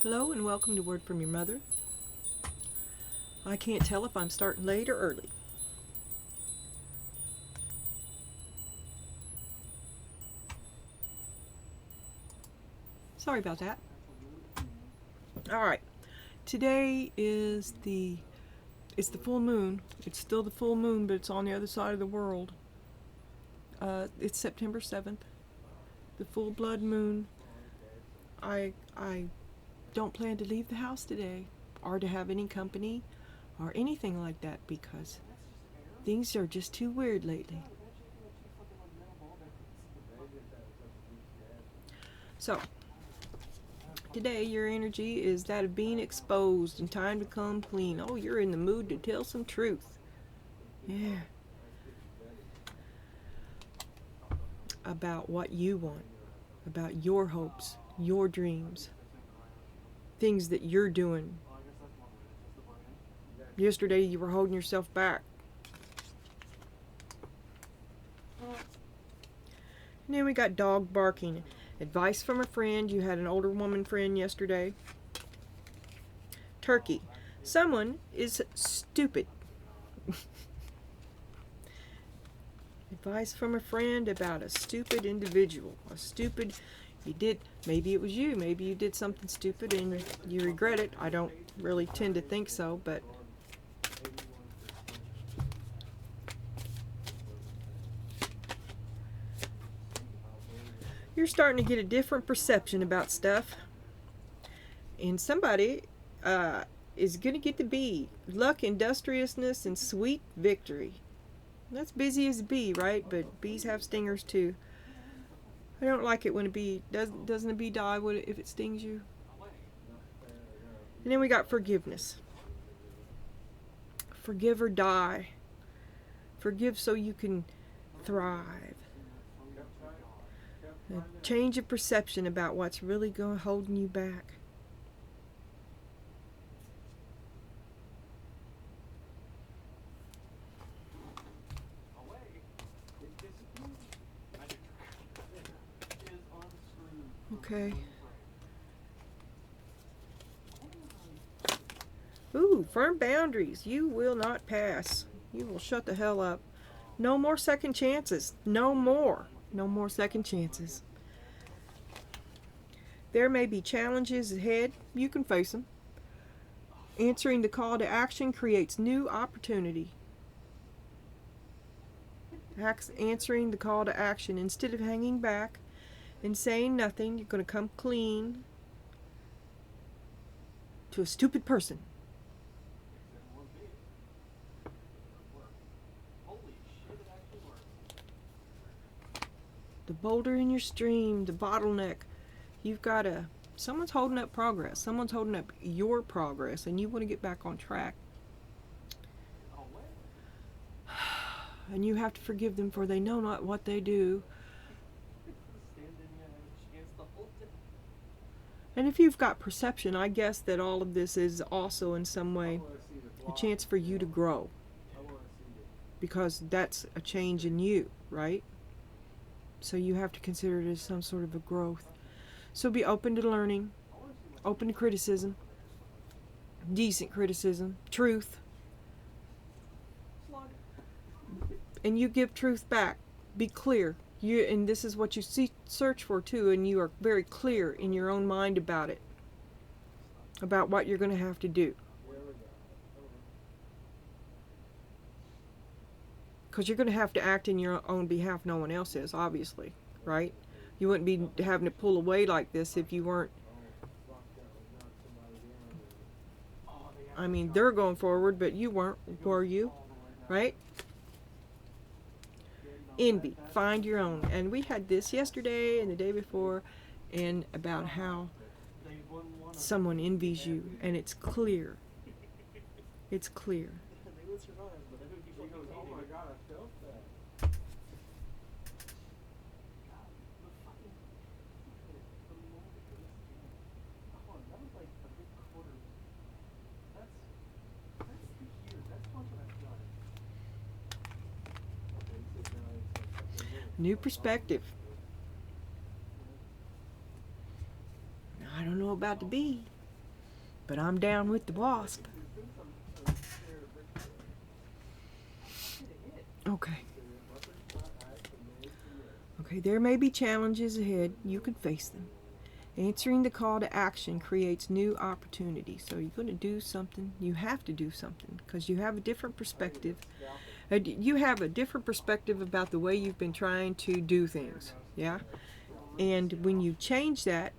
Hello and welcome to Word from Your Mother. I can't tell if I'm starting late or early. Sorry about that. Alright, today is it's the full moon. It's still the full moon, but it's on the other side of the world. It's September 7th, the full blood moon. I don't plan to leave the house today or to have any company or anything like that because things are just too weird lately. So, today your energy is that of being exposed and time to come clean. Oh, you're in the mood to tell some truth. Yeah. About what you want, about your hopes, your dreams, things that you're doing. Yesterday you were holding yourself back. And then we got dog barking. Advice from a friend. You had an older woman friend yesterday. Turkey. Someone is stupid. Advice from a friend about a stupid individual. Maybe it was you. Maybe you did something stupid and you regret it. I don't really tend to think so, but you're starting to get a different perception about stuff. And somebody is going to get the bee. Luck, industriousness, and sweet victory. That's busy as a bee, right? But bees have stingers too. I don't like it when a bee doesn't a bee die if it stings you. And then we got forgiveness. Forgive or die. Forgive so you can thrive. A change of perception about what's really holding you back. Okay. Ooh, firm boundaries. You will not pass. You will shut the hell up. No more second chances. No more. No more second chances. There may be challenges ahead. You can face them. Answering the call to action creates new opportunity. Answering the call to action instead of hanging back and saying nothing. You're going to come clean to a stupid person. The boulder in your stream, the bottleneck. Someone's holding up progress. Someone's holding up your progress, and you want to get back on track. And you have to forgive them, for they know not what they do. And if you've got perception, I guess that all of this is also in some way a chance for you to grow. Because that's a change in you, right? So you have to consider it as some sort of a growth. So be open to learning, open to criticism, decent criticism, truth. And you give truth back. Be clear. And this is what you search for too, and you are very clear in your own mind about it, about what you're going to have to do. Because you're going to have to act in your own behalf. No one else is, obviously, right? You wouldn't be having to pull away like this if you weren't. I mean, they're going forward, but you weren't, were you? Right? Envy. Find your own. And we had this yesterday and the day before, and about how someone envies you, and it's clear. It's clear. New perspective. I don't know about the bee. but I'm down with the wasp. Okay. Okay, there may be challenges ahead. You can face them. Answering the call to action creates new opportunities. So you're going to do something. You have to do something because you have a different perspective. You have a different perspective about the way you've been trying to do things. Yeah? And when you change that,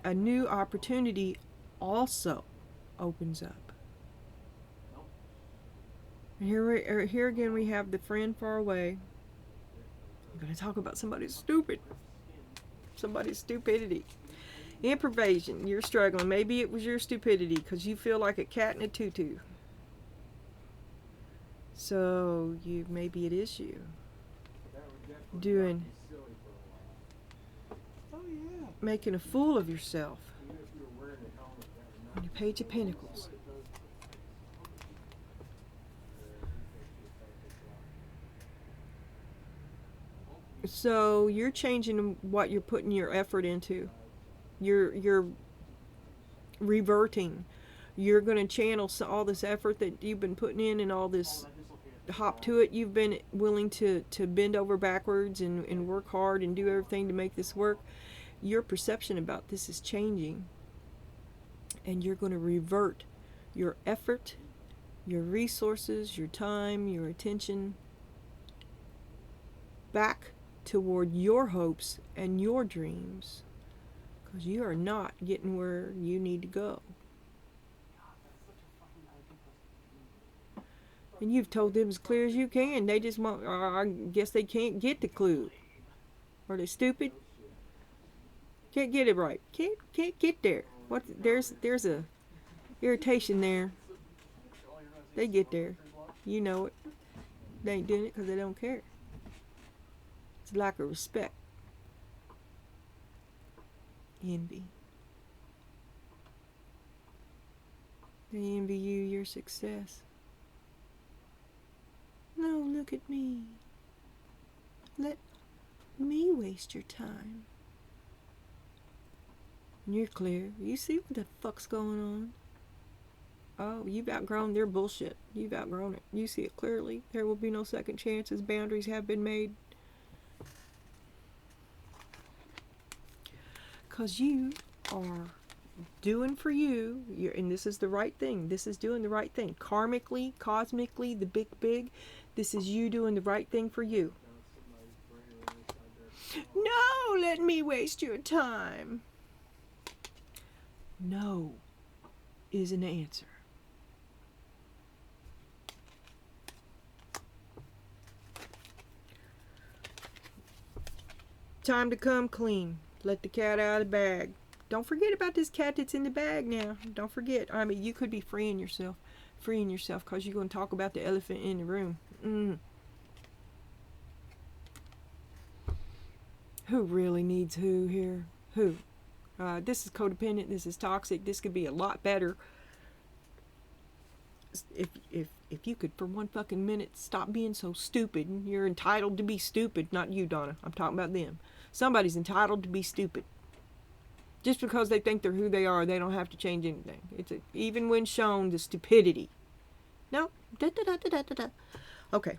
a new opportunity also opens up. And here again we have the friend far away. I'm going to talk about somebody's stupidity. Improvisation, you're struggling. Maybe it was your stupidity because you feel like a cat in a tutu. So maybe it is you making a fool of yourself on the Page of Pentacles. So you're changing what you're putting your effort into. You're reverting. You're going to channel all this effort that you've been putting in and all this hop to it. You've been willing to bend over backwards and work hard and do everything to make this work. Your perception about this is changing. And you're going to revert your effort, your resources, your time, your attention back toward your hopes and your dreams. Because you are not getting where you need to go. And you've told them as clear as you can. They just want, I guess they can't get the clue. Are they stupid? Can't get it right. Can't get there. There's a irritation there. They get there. You know it. They ain't doing it because they don't care. It's lack of respect. Envy. They envy you your success. No, look at me. Let me waste your time. And you're clear. You see what the fuck's going on? Oh, you've outgrown their bullshit. You've outgrown it. You see it clearly. There will be no second chances. Boundaries have been made. Because you are doing for you, and this is the right thing. This is doing the right thing. Karmically, cosmically, the big, this is you doing the right thing for you. No, let me waste your time. No is an answer. Time to come clean. Let the cat out of the bag. Don't forget about this cat that's in the bag now. Don't forget. I mean, you could be freeing yourself because you're going to talk about the elephant in the room. Who really needs who here? Who? This is codependent. This is toxic. This could be a lot better if you could for one fucking minute stop being so stupid. You're entitled to be stupid. Not you, Donna. I'm talking about them. Somebody's entitled to be stupid. Just because they think they're who they are, they don't have to change anything. Even when shown the stupidity. No. Okay.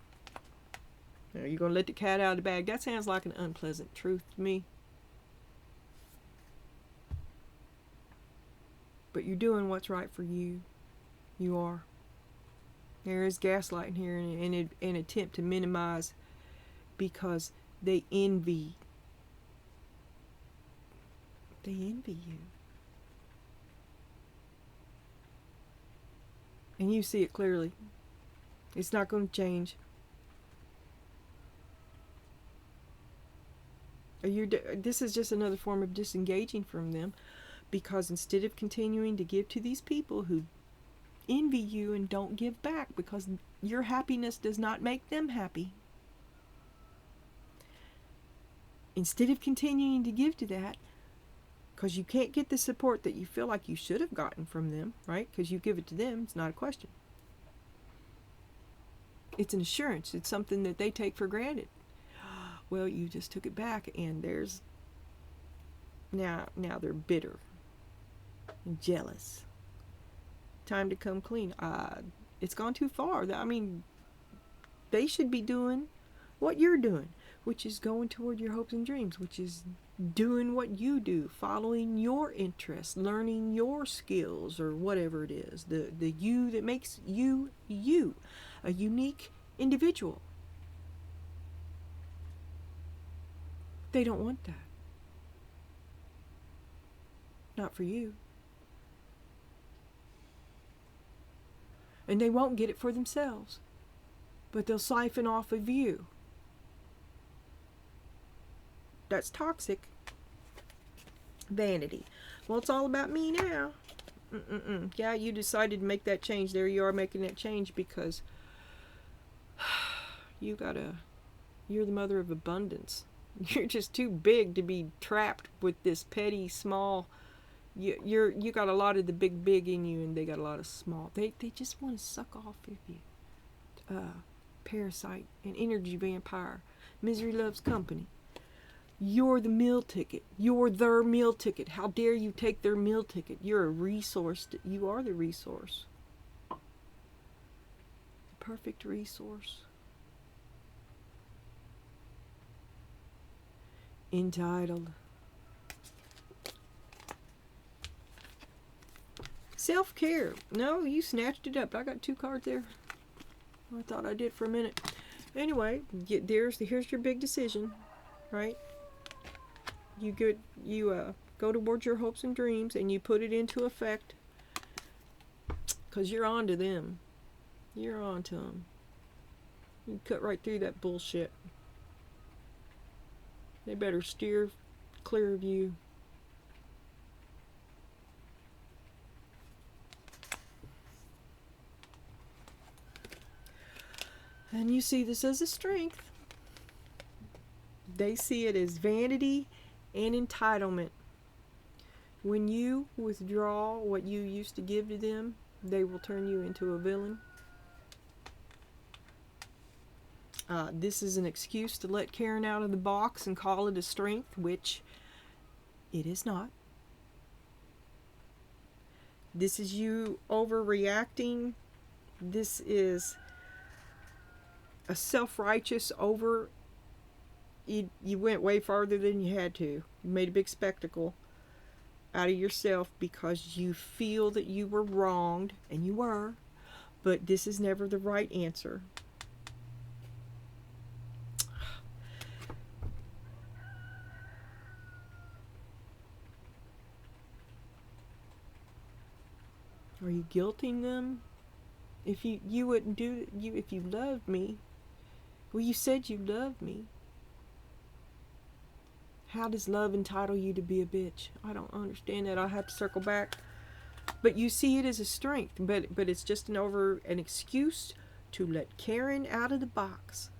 Now you're going to let the cat out of the bag. That sounds like an unpleasant truth to me. But you're doing what's right for you. You are. There is gaslighting here and an attempt to minimize because they envy. They envy you. And you see it clearly. It's not going to change. This is just another form of disengaging from them, because instead of continuing to give to these people who envy you and don't give back because your happiness does not make them happy, instead of continuing to give to that, because you can't get the support that you feel like you should have gotten from them, right? Because you give it to them, it's not a question. It's an assurance. It's something that they take for granted. Well, you just took it back, and there's now they're bitter and jealous time to come clean. It's gone too far. I mean, they should be doing what you're doing, which is going toward your hopes and dreams, which is doing what you do, following your interests, learning your skills, or whatever it is. The you that makes you, a unique individual. They don't want that. Not for you. And they won't get it for themselves. But they'll siphon off of you. That's toxic. Vanity. Well, it's all about me now. Yeah, you decided to make that change. There you are making that change because you're the mother of abundance. You're just too big to be trapped with this petty, small. You got a lot of the big in you, and they got a lot of small. They just want to suck off of you. Parasite, an energy vampire. Misery loves company. You're the meal ticket. You're their meal ticket. How dare you take their meal ticket? You're a resource. You are the resource. The perfect resource. Entitled. Self-care. No, you snatched it up. I got 2 cards there. I thought I did for a minute. Anyway, here's your big decision, right? You go towards your hopes and dreams, and you put it into effect, because you're on to them. You're on to them. You cut right through that bullshit. They better steer clear of you. And you see this as a strength. They see it as vanity and entitlement. When you withdraw what you used to give to them, they will turn you into a villain. This is an excuse to let Karen out of the box and call it a strength, which it is not. This is you overreacting. This is a self-righteous over. You went way farther than you had to. You made a big spectacle out of yourself because you feel that you were wronged, and you were, but this is never the right answer. Are you guilting them? If you wouldn't do if you loved me, well, you said you loved me. How does love entitle you to be a bitch? I don't understand that. I'll have to circle back. But you see it as a strength, but it's just an excuse to let Karen out of the box.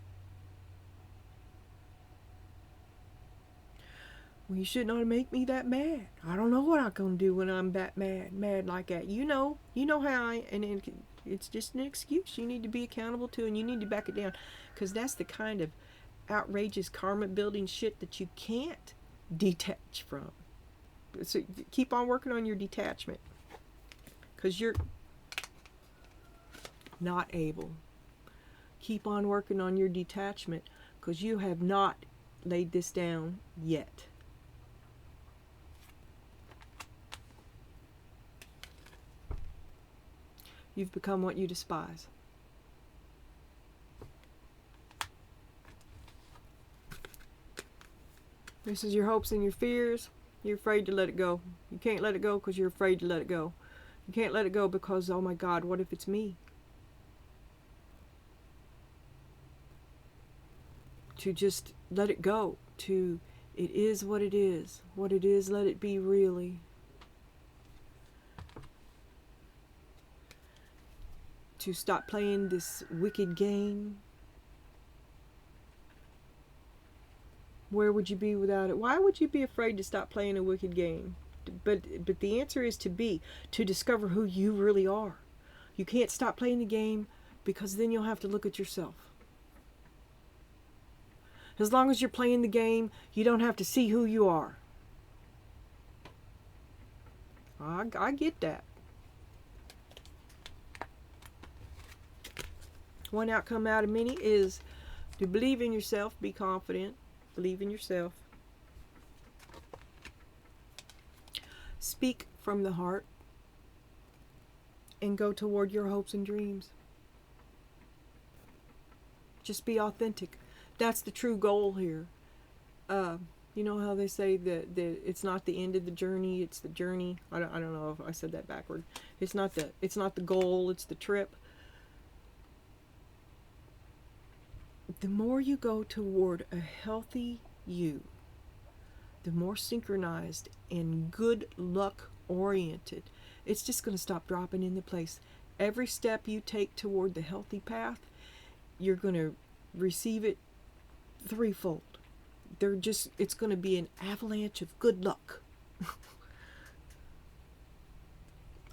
Well, you should not make me that mad. I don't know what I'm gonna do when I'm that mad like that. You know how it's just an excuse you need to be accountable to, and you need to back it down, because that's the kind of outrageous karma building shit that you can't detach from. So keep on working on your detachment, because you're not able. Keep on working on your detachment, because you have not laid this down yet. You've become what you despise. This is your hopes and your fears. You're afraid to let it go. You can't let it go because you're afraid to let it go. You can't let it go because, oh my God, what if it's me? To just let it go. To, it is what it is. What it is, let it be really. To stop playing this wicked game. Where would you be without it? Why would you be afraid to stop playing a wicked game? But the answer is to discover who you really are. You can't stop playing the game, because then you'll have to look at yourself. As long as you're playing the game, you don't have to see who you are. I get that. One outcome out of many is to believe in yourself, be confident, believe in yourself. Speak from the heart and go toward your hopes and dreams. Just be authentic. That's the true goal here. You know how they say that it's not the end of the journey, it's the journey. I don't know if I said that backward. It's not the goal, it's the trip. The more you go toward a healthy you, the more synchronized and good luck oriented, it's just going to stop dropping into place. Every step you take toward the healthy path, you're going to receive it threefold. It's going to be an avalanche of good luck.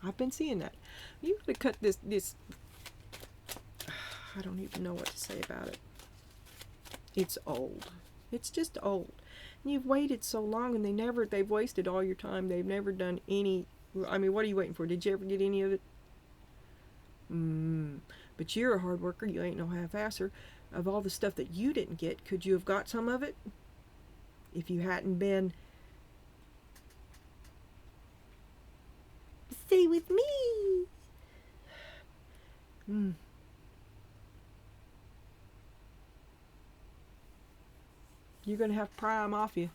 I've been seeing that. You got to cut this. I don't even know what to say about it. It's old. It's just old. And you've waited so long, and they've wasted all your time. They've never done any. I mean, what are you waiting for? Did you ever get any of it? But you're a hard worker. You ain't no half-asser. Of all the stuff that you didn't get, could you have got some of it? If you hadn't been, stay with me. You're going to have to pry them off you.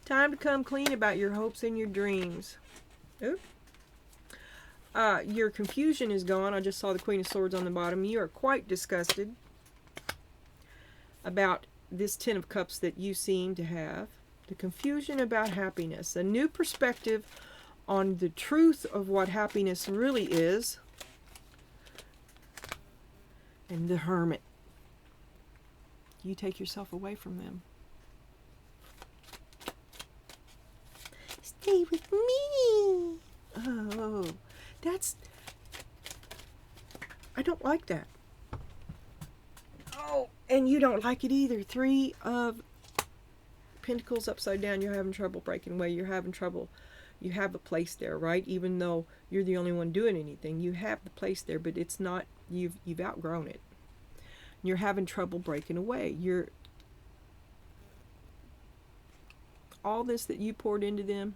Time to come clean about your hopes and your dreams. Oop. Your confusion is gone. I just saw the Queen of Swords on the bottom. You are quite disgusted about this Ten of Cups that you seem to have. The confusion about happiness. A new perspective on the truth of what happiness really is. And the Hermit. You take yourself away from them. Stay with me. Oh, I don't like that. Oh, and you don't like it either. Three of Pentacles upside down. You're having trouble breaking away. You're having trouble. You have a place there, right? Even though you're the only one doing anything, you have the place there, but it's not. You've outgrown it. You're having trouble breaking away. All this that you poured into them,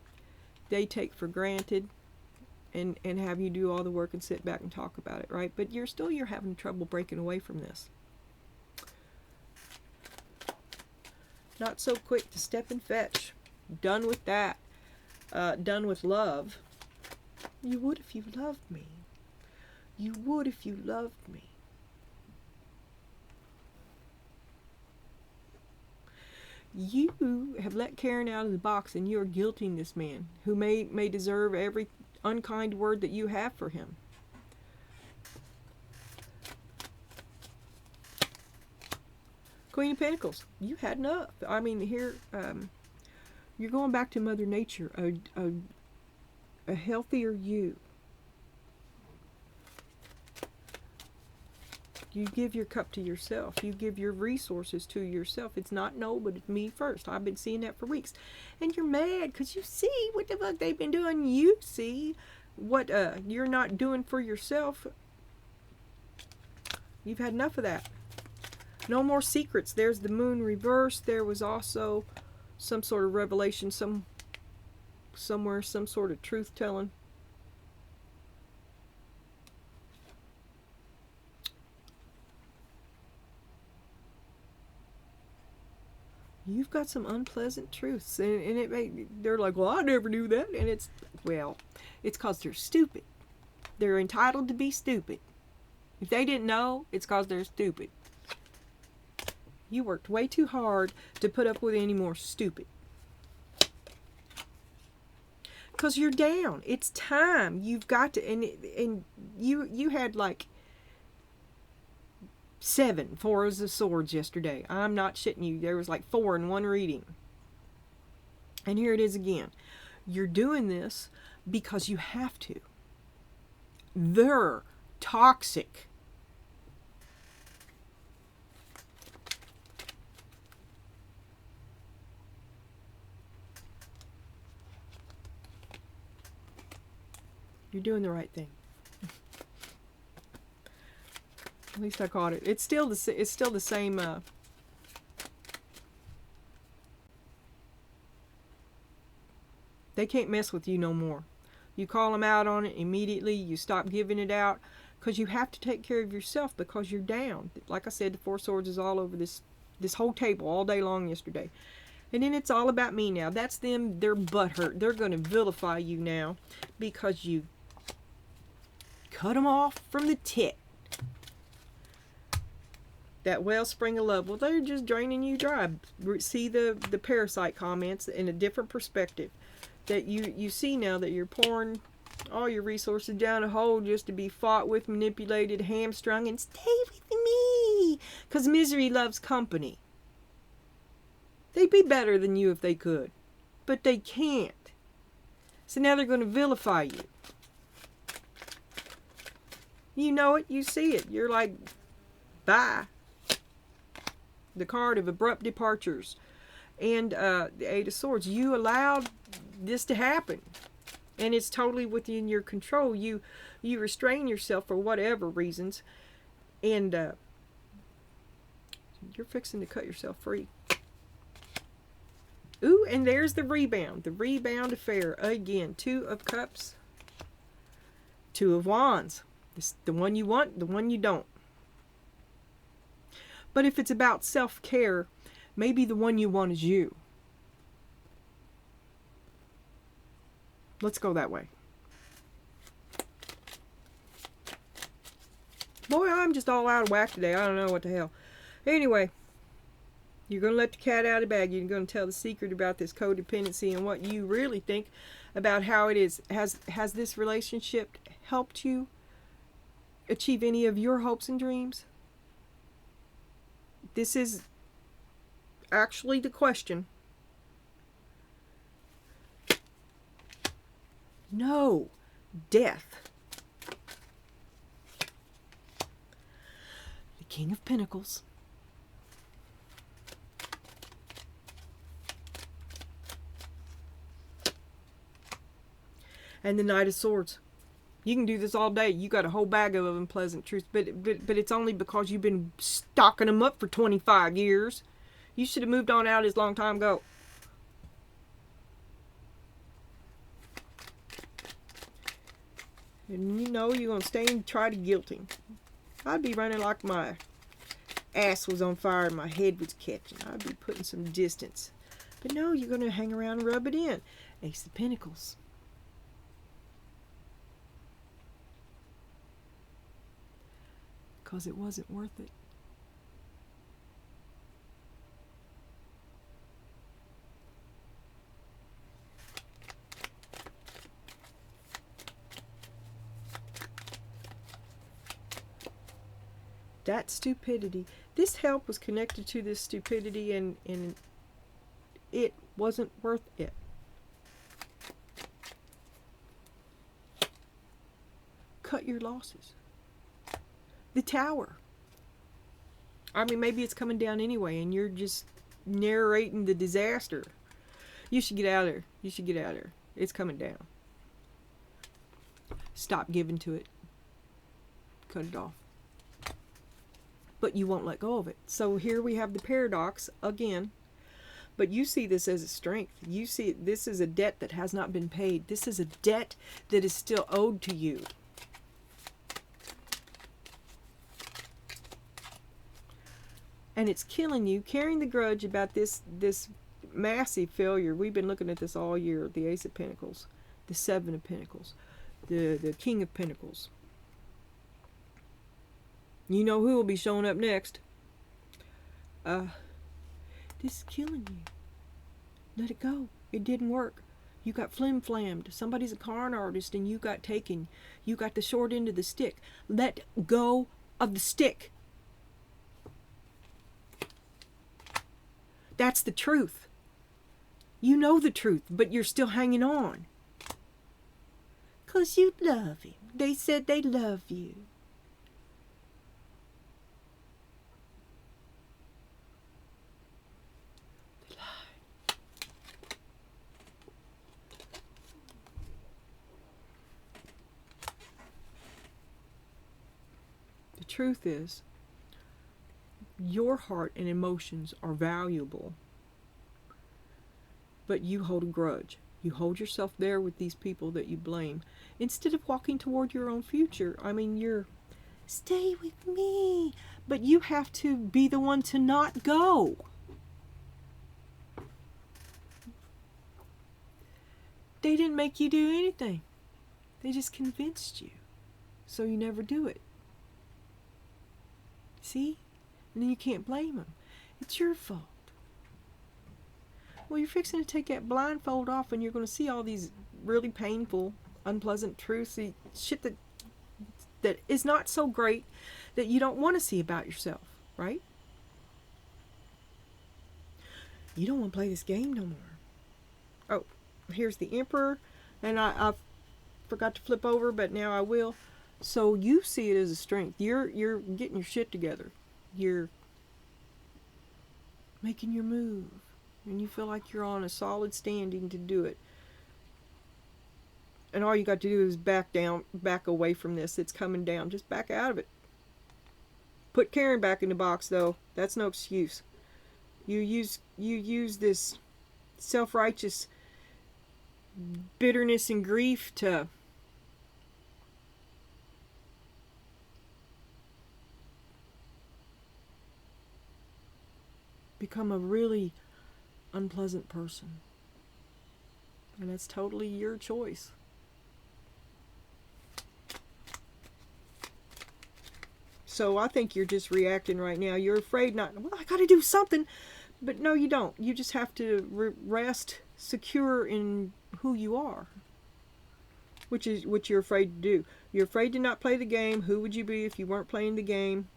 they take for granted and have you do all the work and sit back and talk about it, right? But you're having trouble breaking away from this. Not so quick to step and fetch. Done with that. Done with love. You would if you loved me. You would if you loved me. You have let Karen out of the box, and you are guilting this man who may deserve every unkind word that you have for him. Queen of Pentacles, you had enough. I mean, here, you're going back to Mother Nature, a healthier you. You give your cup to yourself. You give your resources to yourself. It's not no, but it's me first. I've been seeing that for weeks. And you're mad because you see what the fuck they've been doing. You see what you're not doing for yourself. You've had enough of that. No more secrets. There's the moon reversed. There was also some sort of revelation, somewhere, some sort of truth telling. You've got some unpleasant truths, and they're like, well, I never knew that, and it's because they're stupid. They're entitled to be stupid. If they didn't know, it's because they're stupid. You worked way too hard to put up with any more stupid. Because you're down. It's time. You've got to, and you had like 7 fours of swords yesterday. I'm not shitting you. There was like 4 in one reading. And here it is again. You're doing this because you have to. They're toxic. You're doing the right thing. At least I caught it. It's still the same. They can't mess with you no more. You call them out on it immediately. You stop giving it out because you have to take care of yourself because you're down. Like I said, the Four Swords is all over this whole table all day long yesterday. And then it's all about me now. That's them. They're butthurt. They're going to vilify you now because you cut them off from the tip. That wellspring of love. Well, they're just draining you dry. See the parasite comments in a different perspective. That you see now that you're pouring all your resources down a hole just to be fought with, manipulated, hamstrung, and stay with me. Because misery loves company. They'd be better than you if they could. But they can't. So now they're going to vilify you. You know it. You see it. You're like, bye. The card of abrupt departures. And the Eight of Swords. You allowed this to happen. And it's totally within your control. You restrain yourself for whatever reasons. And you're fixing to cut yourself free. Ooh, and there's the rebound. The rebound affair. Again, Two of Cups. Two of Wands. This, the one you want, the one you don't. But if it's about self-care, maybe the one you want is you. Let's go that way. Boy, I'm just all out of whack today. I don't know what the hell. Anyway, you're going to let the cat out of the bag. You're going to tell the secret about this codependency and what you really think about how it is. Has this relationship helped you achieve any of your hopes and dreams? This is actually the question. No. Death. The King of Pentacles. And the Knight of Swords. You can do this all day. You got a whole bag of unpleasant truths, but it's only because you've been stocking them up for 25 years. You should have moved on out as long time ago. And you know you're going to stay and try to guilting. I'd be running like my ass was on fire and my head was catching. I'd be putting some distance. But no, you're going to hang around and rub it in. Ace of Pentacles. Because it wasn't worth it. That stupidity. This help was connected to this stupidity and it wasn't worth it. Cut your losses. The Tower. I mean, maybe it's coming down anyway and you're just narrating the disaster. You should get out of there. You should get out of there. It's coming down. Stop giving to it. Cut it off. But you won't let go of it. So here we have the paradox again. But you see this as a strength. You see this is a debt that has not been paid. This is a debt that is still owed to you. And it's killing you, carrying the grudge about this massive failure. We've been looking at this all year. The Ace of Pentacles, the Seven of Pentacles, the King of Pentacles. You know who will be showing up next. This is killing you. Let it go. It didn't work. You got flim-flammed. Somebody's a con artist and you got taken. You got the short end of the stick. Let go of the stick. That's the truth. You know the truth, but you're still hanging on. 'Cause you love him. They said they love you. The lie. The truth is, your heart and emotions are valuable, but you hold a grudge. You hold yourself there with these people that you blame. Instead of walking toward your own future, I mean, you're, stay with me, but you have to be the one to not go. They didn't make you do anything. They just convinced you. So you never do it. See? And then you can't blame them. It's your fault. Well, you're fixing to take that blindfold off and you're going to see all these really painful, unpleasant truths, shit that is not so great that you don't want to see about yourself, right? You don't want to play this game no more. Oh, here's the Emperor, and I forgot to flip over, but now I will. So you see it as a strength. You're getting your shit together. You're making your move, and you feel like you're on a solid standing to do it. And all you got to do is back away from this. It's coming down. Just back out of it. Put Karen back in the box, though. That's no excuse. You use this self-righteous bitterness and grief to become a really unpleasant person. And that's totally your choice. So I think you're just reacting right now. You're afraid not, well, I got to do something. But no, you don't. You just have to rest secure in who you are, which is what you're afraid to do. You're afraid to not play the game. Who would you be if you weren't playing the game?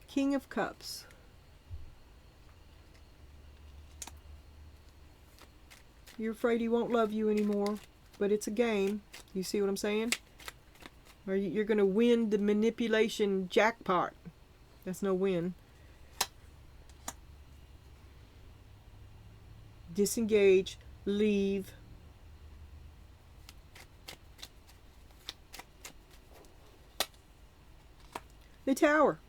King of Cups. You're afraid he won't love you anymore, but it's a game. You see what I'm saying? Or you're going to win the manipulation jackpot. That's no win. Disengage. Leave. The Tower.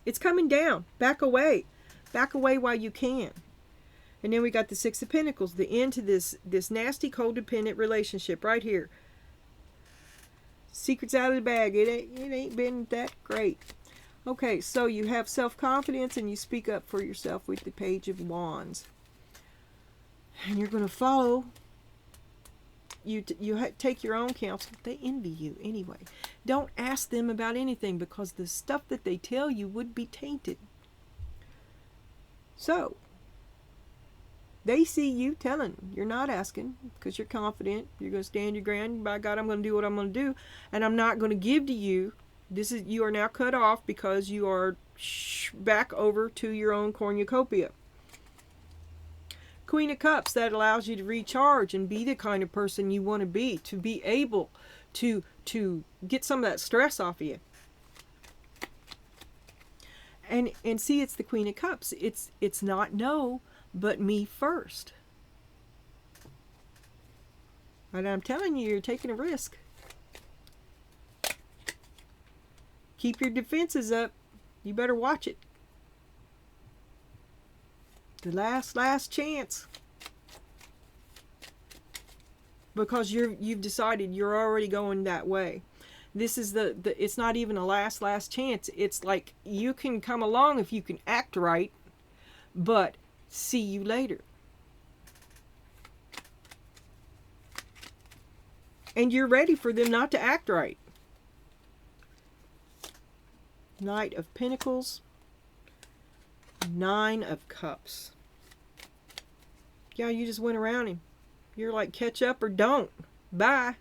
It's coming down. Back away. Back away while you can. And then we got the Six of Pentacles, the end to this nasty codependent relationship right here. Secrets out of the bag. It ain't been that great. Okay, so you have self-confidence and you speak up for yourself with the Page of Wands. And you're going to follow. You take your own counsel. They envy you anyway. Don't ask them about anything because the stuff that they tell you would be tainted. So, they see you telling. You're not asking because you're confident. You're going to stand your ground. By God, I'm going to do what I'm going to do. And I'm not going to give to you. You are now cut off because you are back over to your own cornucopia. Queen of Cups, that allows you to recharge and be the kind of person you want to be able to get some of that stress off of you. And see, it's the Queen of Cups. It's not no, but me first. And I'm telling you, you're taking a risk. Keep your defenses up. You better watch it. The last chance. Because you've decided you're already going that way. This is it's not even a last chance. It's like you can come along if you can act right, but see you later. And you're ready for them not to act right. Knight of Pentacles. Nine of Cups. Yeah, you just went around him. You're like, catch up or don't. Bye.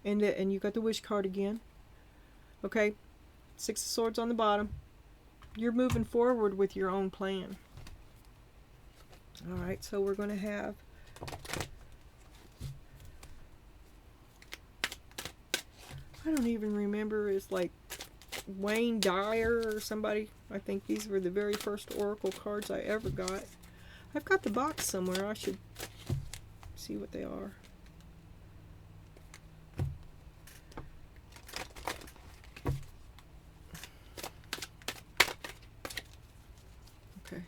And you got the Wish card again. Okay. Six of Swords on the bottom. You're moving forward with your own plan. Alright, so we're going to have I don't even remember. It's like Wayne Dyer or somebody. I think these were the very first Oracle cards I ever got. I've got the box somewhere. I should see what they are. Okay.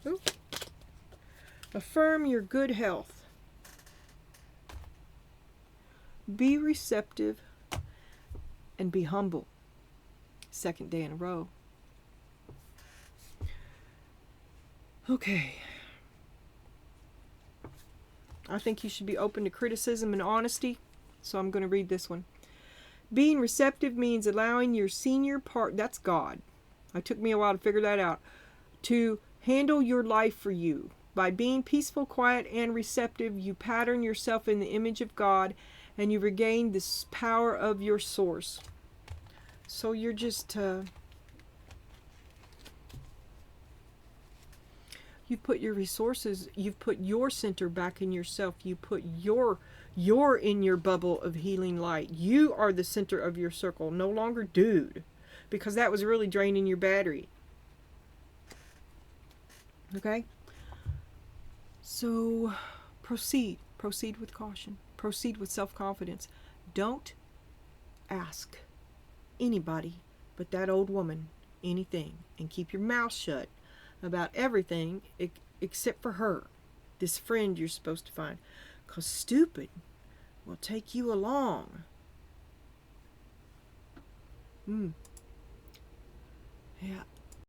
Ooh. Affirm your good health. Be receptive and be humble. Second day in a row. Okay. I think you should be open to criticism and honesty, so I'm going to read this one. Being receptive means allowing your senior part, that's God. It took me a while to figure that out, to handle your life for you. By being peaceful, quiet, and receptive, you pattern yourself in the image of God, and you regain this power of your source. So you're just, you've put your resources, you've put your center back in yourself. You put you're in your bubble of healing light. You are the center of your circle, no longer dude, because that was really draining your battery. Okay? So proceed with caution. Proceed with self-confidence. Don't ask anybody but that old woman anything, and keep your mouth shut about everything except for her, this friend you're supposed to find, because stupid will take you along. Yeah,